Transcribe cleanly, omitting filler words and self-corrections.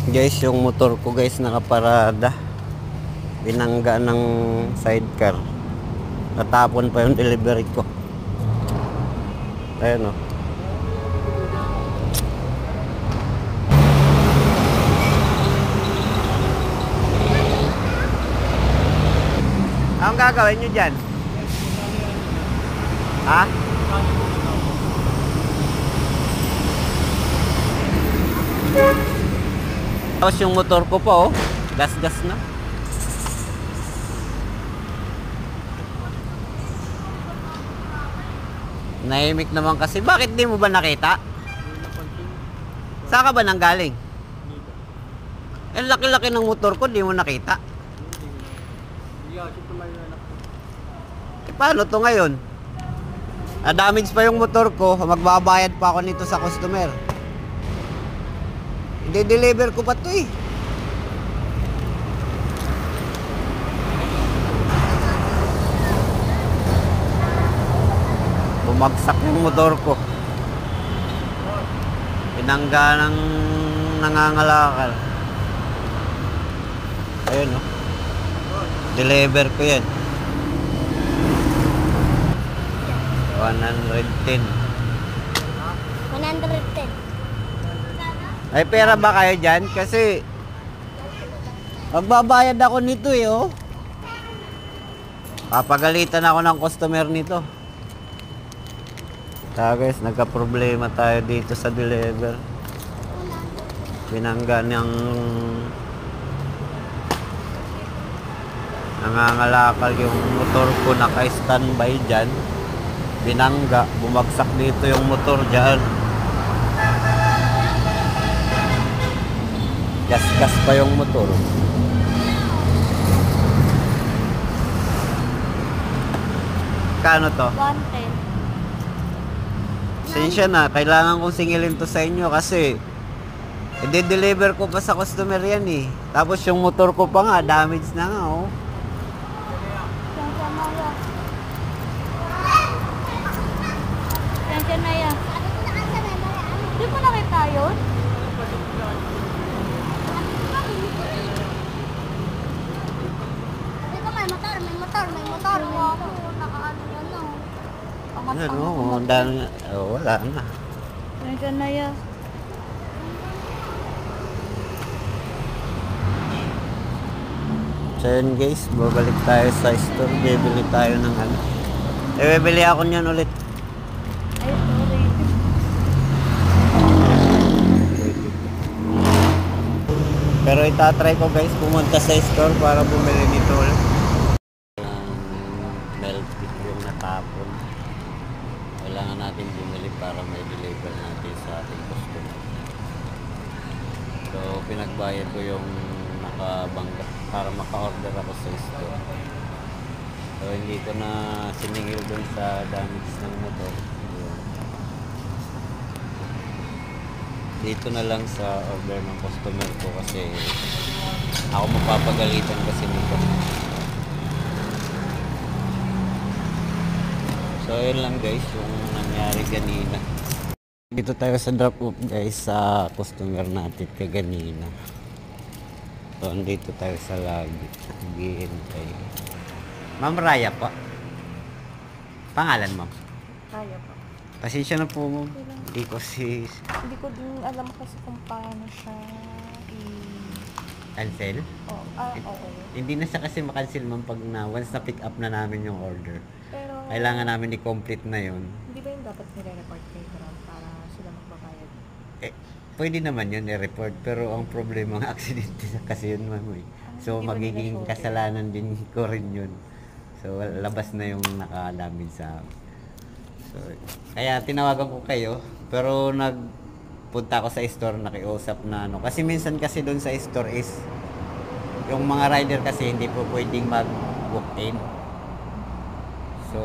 Guys, yung motor ko guys nakaparada. Binangga ng sidecar. Natapon pa yung delivery ko. Ayun o. Anong gagawin nyo dyan? Ha? Tapos yung motor ko pa oh. Gas-gas na. Nahimik naman kasi. Bakit di mo ba nakita? Saan ka ba nanggaling? Eh, laki-laki ng motor ko, di mo nakita. Eh, paano to ngayon? Na-damage pa yung motor ko, magbabayad pa ako nito sa customer. I-deliver ko pa to eh. Bumagsak yung motor ko. Pinangga ng nangangalakal. Ayun oh. Deliver ko yan. 110. 110. Ay, pera ba kayo dyan? Kasi magbabayad ako nito eh oh. Papagalitan ako ng customer nito. Guys, nagka-problema tayo dito sa deliver. Binangga ng nangangalakal yung motor ko, naka-standby dyan. Binangga, bumagsak dito yung motor dyan. Gas-gas pa yung motor. Kano to? 110. Sensya na, kailangan kong singilin to sa inyo kasi i-deliver ko pa sa customer yan eh. Tapos yung motor ko pa nga, damage na nga oh. Sensya na yan. Di mo nakita yun? Dito may motor. Nakaano yan no. Ano, wala na. Sensya na yan. So yun guys, babalik tayo sa store, bibili tayo ng ano. Bibili ako niyan ulit. Ay, sorry. Pero itatry ko guys, pumunta sa store para bumili nito ulit. Milk tea yung natapon. Kailangan natin bumili para may deliver natin sa ating customer. So pinagbayad ko yung nakabangga para maka-order ako sa store. So hindi ko na siningil dun sa damage ng motor. Dito na lang sa order ng customer ko kasi ako mapapagalitan kasi nito. So yun lang guys yung nangyari kanina. Dito tayo sa drop off guys sa customer natin kaganina. So andito tayo sa lobby. Naghihintay. Ma'am Raya po. Pangalan ma'am? Kaya pa. Pasensya na po ma'am. Hindi ko din alam kasi kung paano siya Cancel? oo. Hindi na siya kasi makancel ma'am pag na once na pick up na namin yung order. Pero, Kailangan namin i-complete na yun. hindi ba yung dapat nire-report kay Brown para sila magbabayad? Eh, pwede naman yun i-report pero ang problema ng aksidente na kasi yun ma'am eh. So Hindi ba nila magiging shoulder? kasalanan din ko rin yun. So labas na yung nakadamage sa amin. So, kaya tinawagan ko kayo pero nagpunta ako sa store nakiusap na ano. Kasi minsan kasi doon sa store is yung mga rider kasi hindi po pwedeng mag-walk in. So,